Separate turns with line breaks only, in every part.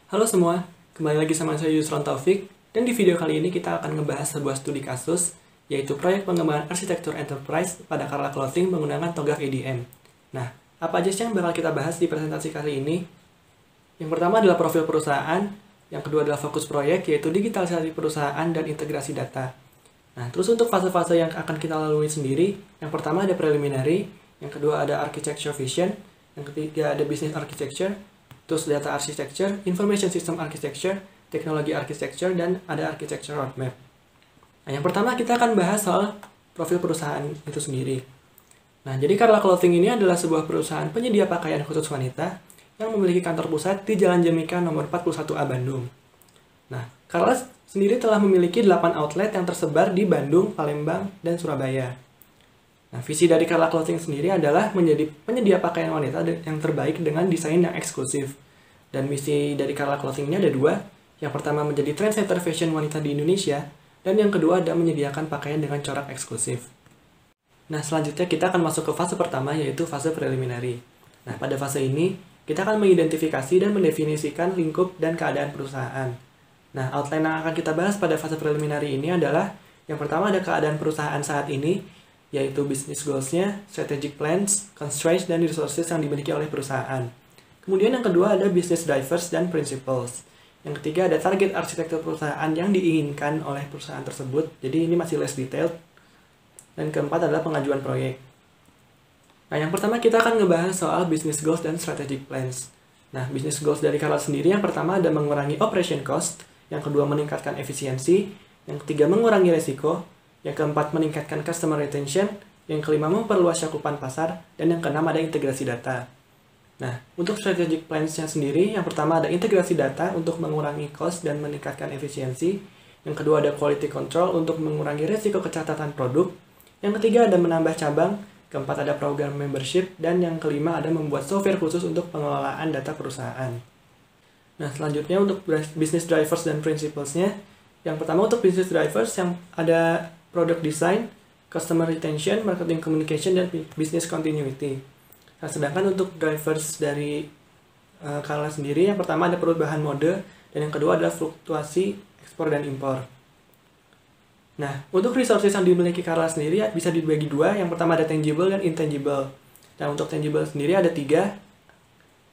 Halo semua, kembali lagi sama saya Yusron Taufik, dan di video kali ini kita akan ngebahas sebuah studi kasus, yaitu proyek pengembangan arsitektur enterprise pada Carla Clothing menggunakan TOGAF ADM. Nah, apa aja sih yang bakal kita bahas di presentasi kali ini? Yang pertama adalah profil perusahaan, yang kedua adalah fokus proyek, yaitu digitalisasi perusahaan dan integrasi data. Nah, terus untuk fase-fase yang akan kita lalui sendiri, yang pertama ada preliminary, yang kedua ada architecture vision, yang ketiga ada business architecture, terus data architecture, information system architecture, teknologi architecture, dan ada architecture roadmap. Nah, yang pertama kita akan bahas soal profil perusahaan itu sendiri. Nah, jadi Carla Clothing ini adalah sebuah perusahaan penyedia pakaian khusus wanita yang memiliki kantor pusat di Jalan Jamika nomor 41A Bandung. Nah, Carla sendiri telah memiliki 8 outlet yang tersebar di Bandung, Palembang, dan Surabaya. Nah, visi dari Carla Clothing sendiri adalah menjadi penyedia pakaian wanita yang terbaik dengan desain yang eksklusif. Dan misi dari Carla Clothing ini ada dua. Yang pertama menjadi trendsetter fashion wanita di Indonesia, dan yang kedua ada menyediakan pakaian dengan corak eksklusif. Nah, selanjutnya kita akan masuk ke fase pertama, yaitu fase preliminary. Nah, pada fase ini, kita akan mengidentifikasi dan mendefinisikan lingkup dan keadaan perusahaan. Nah, outline yang akan kita bahas pada fase preliminary ini adalah, yang pertama ada keadaan perusahaan saat ini, yaitu business goals-nya, strategic plans, constraints, dan resources yang dimiliki oleh perusahaan. Kemudian yang kedua ada business drivers dan principles. Yang ketiga ada target arsitektur perusahaan yang diinginkan oleh perusahaan tersebut, jadi ini masih less detailed. Dan keempat adalah pengajuan proyek. Nah, yang pertama kita akan ngebahas soal business goals dan strategic plans. Nah, business goals dari Carla sendiri yang pertama ada mengurangi operation cost, yang kedua meningkatkan efisiensi, yang ketiga mengurangi resiko, yang keempat meningkatkan customer retention, yang kelima memperluas cakupan pasar, dan yang keenam ada integrasi data. Nah, untuk strategic plans-nya sendiri, yang pertama ada integrasi data untuk mengurangi cost dan meningkatkan efisiensi, yang kedua ada quality control untuk mengurangi resiko kecatatan produk, yang ketiga ada menambah cabang, keempat ada program membership, dan yang kelima ada membuat software khusus untuk pengelolaan data perusahaan. Nah, selanjutnya untuk business drivers dan principles-nya, yang pertama untuk business drivers yang ada product design, customer retention, marketing communication, dan business continuity. Nah, sedangkan untuk drivers dari Carla sendiri, yang pertama ada perubahan mode, dan yang kedua adalah fluktuasi ekspor dan impor. Nah, untuk resources yang dimiliki Carla sendiri bisa dibagi dua, yang pertama ada tangible dan intangible. Dan untuk tangible sendiri ada 3,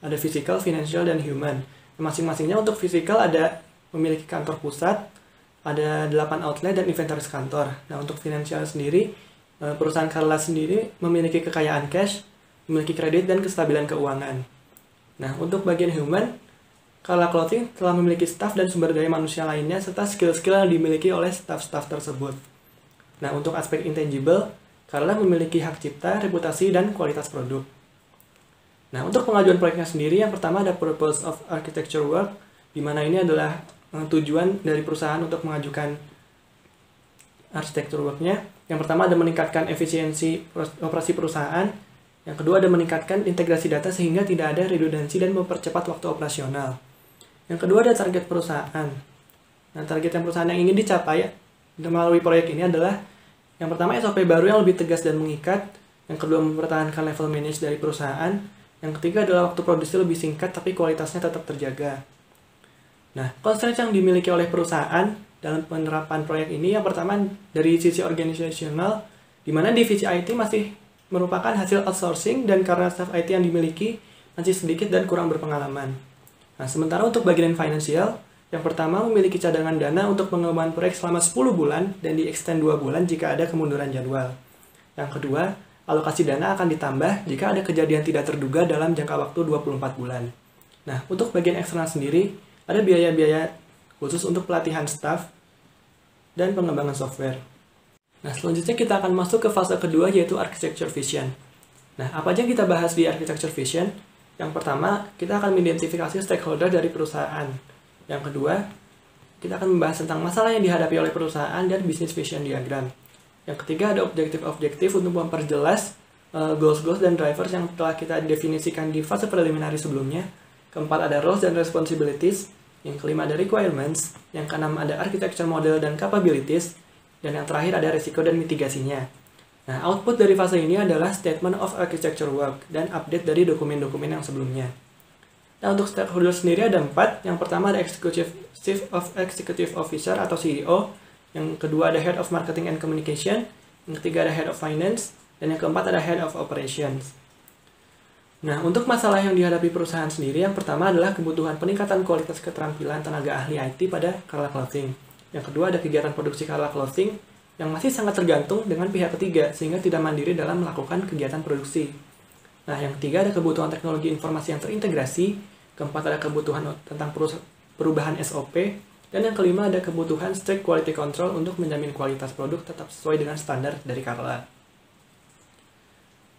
ada physical, financial, dan human. Masing-masingnya untuk physical ada memiliki kantor pusat, ada 8 outlet dan inventaris kantor. Nah, untuk finansial sendiri, perusahaan Carla sendiri memiliki kekayaan cash, memiliki kredit, dan kestabilan keuangan. Nah, untuk bagian human, Carla Clothing telah memiliki staff dan sumber daya manusia lainnya, serta skill-skill yang dimiliki oleh staff-staff tersebut. Nah, untuk aspek intangible, Carla memiliki hak cipta, reputasi, dan kualitas produk. Nah, untuk pengajuan proyeknya sendiri, yang pertama ada purpose of architecture work, di mana ini adalah tujuan dari perusahaan untuk mengajukan arsitektur work-nya. Yang pertama ada meningkatkan efisiensi operasi perusahaan. Yang kedua ada meningkatkan integrasi data sehingga tidak ada redundansi dan mempercepat waktu operasional. Yang kedua ada target perusahaan. Nah, target yang perusahaan yang ingin dicapai melalui proyek ini adalah yang pertama SOP baru yang lebih tegas dan mengikat. Yang kedua mempertahankan level manage dari perusahaan. Yang ketiga adalah waktu produksi lebih singkat tapi kualitasnya tetap terjaga. Nah, constraint yang dimiliki oleh perusahaan dalam penerapan proyek ini yang pertama dari sisi organisasional, di mana divisi IT masih merupakan hasil outsourcing dan karena staff IT yang dimiliki masih sedikit dan kurang berpengalaman. Nah, sementara untuk bagian finansial, yang pertama memiliki cadangan dana untuk pengembangan proyek selama 10 bulan dan di-extend 2 bulan jika ada kemunduran jadwal. Yang kedua, alokasi dana akan ditambah jika ada kejadian tidak terduga dalam jangka waktu 24 bulan. Nah, untuk bagian eksternal sendiri, ada biaya-biaya khusus untuk pelatihan staff dan pengembangan software. Nah, selanjutnya kita akan masuk ke fase kedua, yaitu architecture vision. Nah, apa aja yang kita bahas di architecture vision? Yang pertama, kita akan mengidentifikasi stakeholder dari perusahaan. Yang kedua, kita akan membahas tentang masalah yang dihadapi oleh perusahaan dan business vision diagram. Yang ketiga, ada objektif-objektif untuk memperjelas goals-goals dan drivers yang telah kita definisikan di fase preliminary sebelumnya. Keempat, ada roles dan responsibilities. Yang kelima ada requirements, yang keenam ada architecture model dan capabilities, dan yang terakhir ada risiko dan mitigasinya. Nah, output dari fase ini adalah statement of architecture work dan update dari dokumen-dokumen yang sebelumnya. Nah, untuk stakeholder sendiri ada 4. Yang pertama ada Chief of Executive Officer atau CEO. Yang kedua ada Head of Marketing and Communication. Yang ketiga ada Head of Finance. Dan yang keempat ada Head of Operations. Nah, untuk masalah yang dihadapi perusahaan sendiri, yang pertama adalah kebutuhan peningkatan kualitas keterampilan tenaga ahli IT pada Carla Clothing. Yang kedua ada kegiatan produksi Carla Clothing yang masih sangat tergantung dengan pihak ketiga, sehingga tidak mandiri dalam melakukan kegiatan produksi. Nah, yang ketiga ada kebutuhan teknologi informasi yang terintegrasi. Keempat ada kebutuhan tentang perubahan SOP. Dan yang kelima ada kebutuhan strict quality control untuk menjamin kualitas produk tetap sesuai dengan standar dari Carla.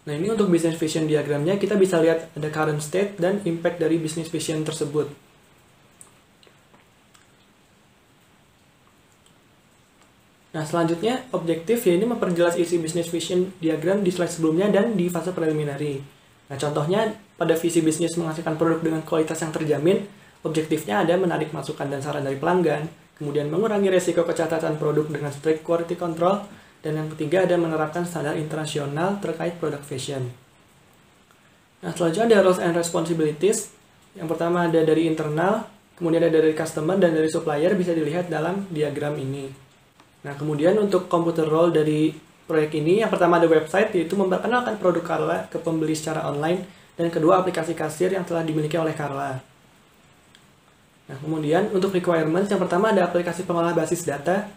Nah, ini untuk business vision diagramnya, kita bisa lihat ada current state dan impact dari business vision tersebut. Nah, selanjutnya objektif ya ini memperjelas isi business vision diagram di slide sebelumnya dan di fase preliminary. Nah, contohnya pada visi bisnis menghasilkan produk dengan kualitas yang terjamin, objektifnya ada menarik masukan dan saran dari pelanggan, kemudian mengurangi resiko kecacatan produk dengan strict quality control, dan yang ketiga ada menerapkan standar internasional terkait produk fashion. Nah, selanjutnya ada roles and responsibilities. Yang pertama ada dari internal, kemudian ada dari customer dan dari supplier, bisa dilihat dalam diagram ini. Nah, kemudian untuk computer role dari proyek ini, yang pertama ada website, yaitu memperkenalkan produk Carla ke pembeli secara online, dan kedua aplikasi kasir yang telah dimiliki oleh Carla. Nah, kemudian untuk requirements, yang pertama ada aplikasi pengolah basis data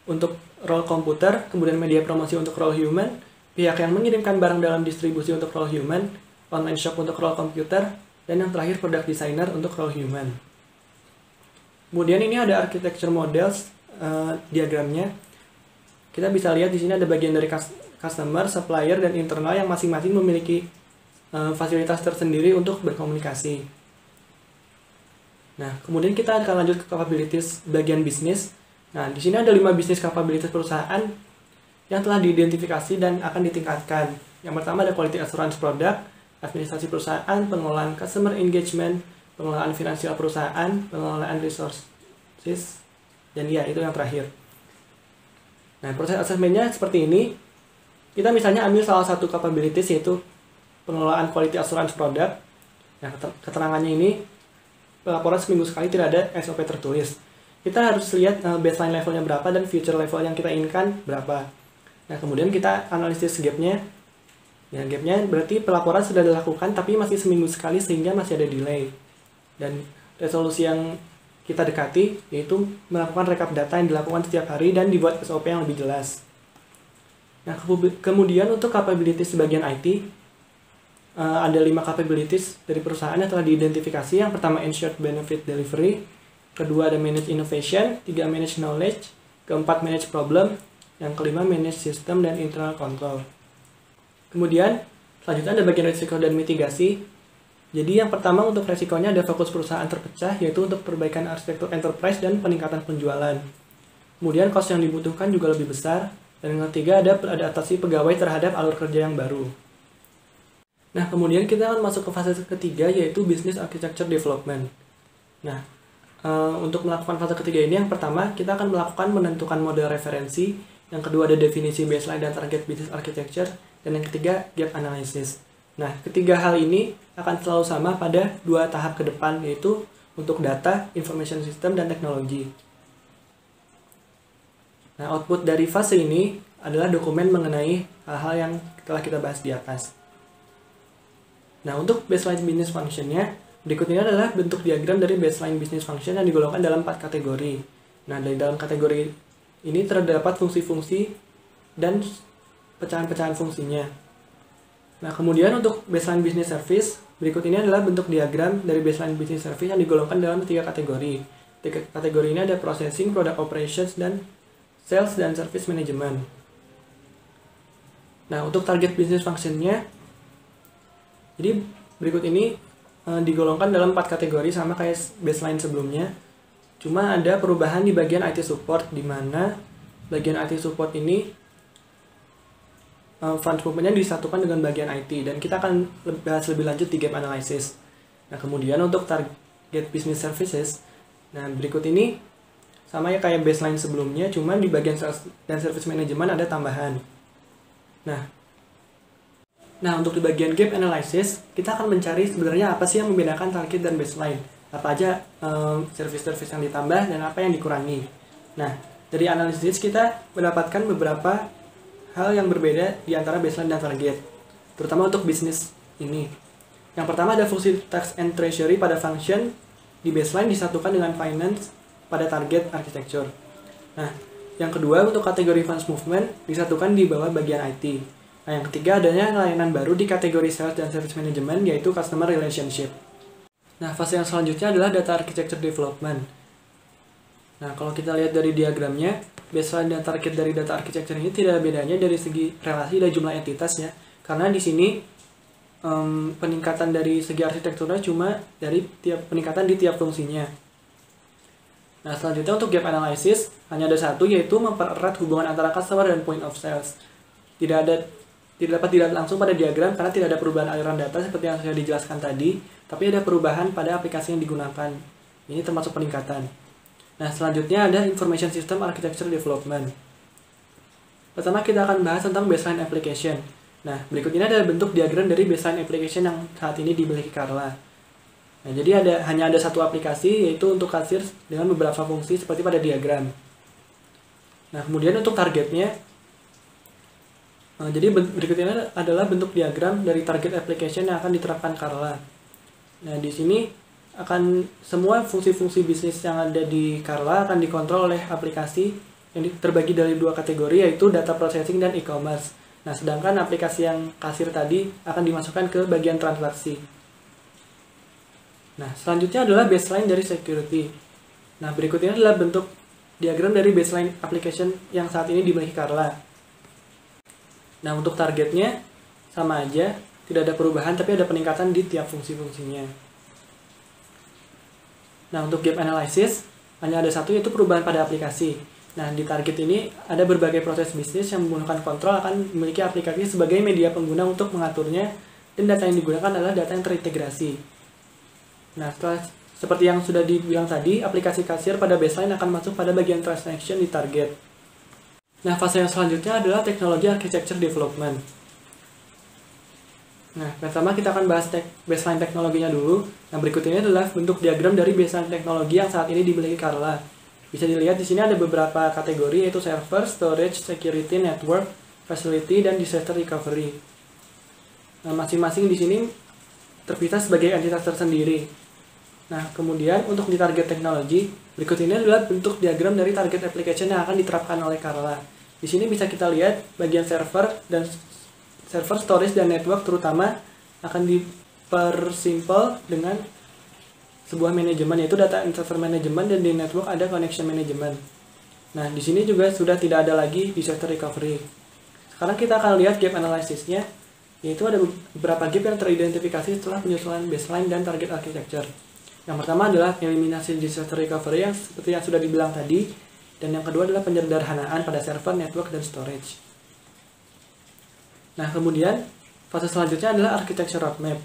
untuk role komputer, kemudian media promosi untuk role human, pihak yang mengirimkan barang dalam distribusi untuk role human, online shop untuk role komputer, dan yang terakhir product designer untuk role human. Kemudian ini ada architecture models diagramnya. Kita bisa lihat di sini ada bagian dari customer, supplier, dan internal yang masing-masing memiliki fasilitas tersendiri untuk berkomunikasi. Nah, kemudian kita akan lanjut ke capabilities bagian bisnis. Nah, di sini ada 5 bisnis capabilities perusahaan yang telah diidentifikasi dan akan ditingkatkan. Yang pertama ada quality assurance product, administrasi perusahaan, pengelolaan customer engagement, pengelolaan finansial perusahaan, pengelolaan resources, dan ya, itu yang terakhir. Nah, proses assessment-nya seperti ini. Kita misalnya ambil salah satu capabilities, yaitu pengelolaan quality assurance product. Nah, keterangannya ini, pelaporan seminggu sekali, tidak ada SOP tertulis. Kita harus lihat baseline levelnya berapa dan future level yang kita inginkan berapa. Nah, kemudian kita analisis gap-nya. Ya, gap-nya berarti pelaporan sudah dilakukan tapi masih seminggu sekali sehingga masih ada delay. Dan resolusi yang kita dekati yaitu melakukan rekap data yang dilakukan setiap hari dan dibuat SOP yang lebih jelas. Nah, kemudian untuk capabilities bagian IT, ada 5 capabilities dari perusahaan yang telah diidentifikasi. Yang pertama ensured benefit delivery, kedua ada manage innovation, 3 manage knowledge, keempat manage problem, yang kelima manage system dan internal control. Kemudian selanjutnya ada bagian risiko dan mitigasi. Jadi yang pertama untuk resikonya ada fokus perusahaan terpecah, yaitu untuk perbaikan arsitektur enterprise dan peningkatan penjualan. Kemudian cost yang dibutuhkan juga lebih besar. Dan yang ketiga ada adaptasi pegawai terhadap alur kerja yang baru. Nah, kemudian kita akan masuk ke fase ketiga, yaitu business architecture development. Nah, untuk melakukan fase ketiga ini, yang pertama kita akan melakukan menentukan model referensi, yang kedua ada definisi baseline dan target business architecture, dan yang ketiga gap analysis. Nah, ketiga hal ini akan selalu sama pada 2 tahap ke depan, yaitu untuk data, information system, dan teknologi. Nah, output dari fase ini adalah dokumen mengenai hal-hal yang telah kita bahas di atas. Nah, untuk baseline business function-nya, berikut ini adalah bentuk diagram dari baseline business function yang digolongkan dalam 4 kategori. Nah, dari dalam kategori ini terdapat fungsi-fungsi dan pecahan-pecahan fungsinya. Nah, kemudian untuk baseline business service, berikut ini adalah bentuk diagram dari baseline business service yang digolongkan dalam 3 kategori. 3 kategori ini ada processing, product operations, dan sales dan service management. Nah, untuk target business function-nya, jadi berikut ini digolongkan dalam 4 kategori sama kayak baseline sebelumnya. Cuma ada perubahan di bagian IT support, di mana bagian IT support ini funds movement-nya disatukan dengan bagian IT, dan kita akan bahas lebih lanjut di gap analysis. Nah, kemudian untuk target business services, nah berikut ini sama ya kayak baseline sebelumnya, cuma di bagian sales dan service management ada tambahan. Nah, Nah, untuk di bagian gap analysis, kita akan mencari sebenarnya apa sih yang membedakan target dan baseline. Apa aja service-service yang ditambah dan apa yang dikurangi. Nah, dari analisis kita mendapatkan beberapa hal yang berbeda di antara baseline dan target, terutama untuk bisnis ini. Yang pertama ada fungsi tax and treasury pada function di baseline disatukan dengan finance pada target architecture. Nah, yang kedua untuk kategori funds movement disatukan di bawah bagian IT. Nah, yang ketiga adanya layanan baru di kategori sales dan service management yaitu customer relationship. Nah, fase yang selanjutnya adalah data architecture development. Nah, kalau kita lihat dari diagramnya, baseline dan target dari data architecture ini tidak ada bedanya dari segi relasi dan jumlah entitas ya. Karena di sini peningkatan dari segi arsitekturnya cuma dari peningkatan di tiap fungsinya. Nah, selanjutnya untuk gap analysis hanya ada satu, yaitu mempererat hubungan antara customer dan point of sales. Tidak dapat dilihat langsung pada diagram karena tidak ada perubahan aliran data seperti yang sudah dijelaskan tadi, tapi ada perubahan pada aplikasi yang digunakan. Ini termasuk peningkatan. Nah, selanjutnya ada Information System Architecture Development. Pertama kita akan bahas tentang baseline application. Nah, berikut ini adalah bentuk diagram dari baseline application yang saat ini dimiliki Carla. Nah, jadi hanya ada satu aplikasi, yaitu untuk kasir dengan beberapa fungsi seperti pada diagram. Nah, kemudian untuk targetnya, jadi berikut ini adalah bentuk diagram dari target application yang akan diterapkan Carla. Nah, di sini akan semua fungsi-fungsi bisnis yang ada di Carla akan dikontrol oleh aplikasi yang terbagi dari dua kategori, yaitu data processing dan e-commerce. Nah, sedangkan aplikasi yang kasir tadi akan dimasukkan ke bagian transaksi. Nah, selanjutnya adalah baseline dari security. Nah, berikutnya adalah bentuk diagram dari baseline application yang saat ini dimiliki Carla. Nah, untuk targetnya sama aja, tidak ada perubahan tapi ada peningkatan di tiap fungsi-fungsinya. Nah, untuk gap analysis hanya ada satu, yaitu perubahan pada aplikasi. Nah, di target ini ada berbagai proses bisnis yang menggunakan kontrol akan memiliki aplikasi sebagai media pengguna untuk mengaturnya, dan data yang digunakan adalah data yang terintegrasi. Nah, seperti yang sudah dibilang tadi, aplikasi kasir pada baseline akan masuk pada bagian transaction di target. Nah, fase yang selanjutnya adalah teknologi architecture development. Nah, pertama kita akan bahas baseline teknologinya dulu. Nah, berikut ini adalah bentuk diagram dari baseline teknologi yang saat ini dimiliki Carla. Bisa dilihat di sini ada beberapa kategori, yaitu server, storage, security, network, facility, dan disaster recovery. Nah, masing-masing di sini terpisah sebagai entitas tersendiri. Nah, kemudian untuk di target teknologi, berikut ini adalah bentuk diagram dari target application yang akan diterapkan oleh Carla. Di sini bisa kita lihat bagian server, storage, dan network terutama akan dipersimpel dengan sebuah manajemen, yaitu data infrastructure management, dan di network ada connection management. Nah, di sini juga sudah tidak ada lagi disaster recovery. Sekarang kita akan lihat gap analysisnya, yaitu ada beberapa gap yang teridentifikasi setelah penyusunan baseline dan target architecture. Yang pertama adalah eliminasi disaster recovery yang seperti yang sudah dibilang tadi, dan yang kedua adalah penyederhanaan pada server, network, dan storage. Nah, kemudian fase selanjutnya adalah architecture roadmap.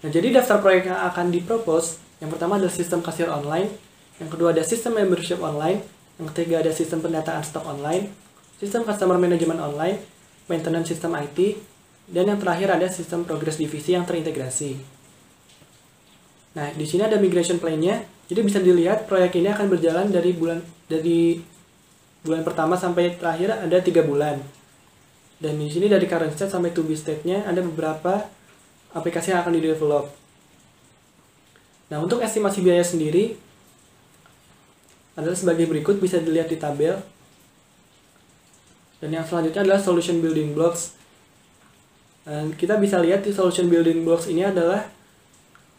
Nah, jadi daftar proyek yang akan dipropose, yang pertama adalah sistem kasir online, yang kedua ada sistem membership online, yang ketiga ada sistem pendataan stok online, sistem customer management online, maintenance sistem IT, dan yang terakhir ada sistem progress divisi yang terintegrasi. Nah, di sini ada migration plan-nya. Jadi bisa dilihat proyek ini akan berjalan dari bulan pertama sampai terakhir ada 3 bulan. Dan di sini dari current state sampai to be state-nya ada beberapa aplikasi yang akan di-develop. Nah, untuk estimasi biaya sendiri adalah sebagai berikut, bisa dilihat di tabel. Dan yang selanjutnya adalah solution building blocks. Dan kita bisa lihat di solution building blocks ini adalah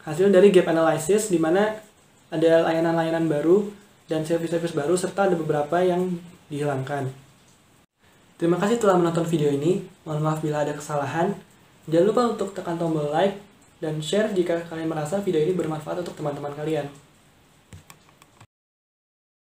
hasil dari gap analysis, di mana ada layanan-layanan baru dan service-service baru, serta ada beberapa yang dihilangkan. Terima kasih telah menonton video ini. Mohon maaf bila ada kesalahan. Jangan lupa untuk tekan tombol like dan share jika kalian merasa video ini bermanfaat untuk teman-teman kalian.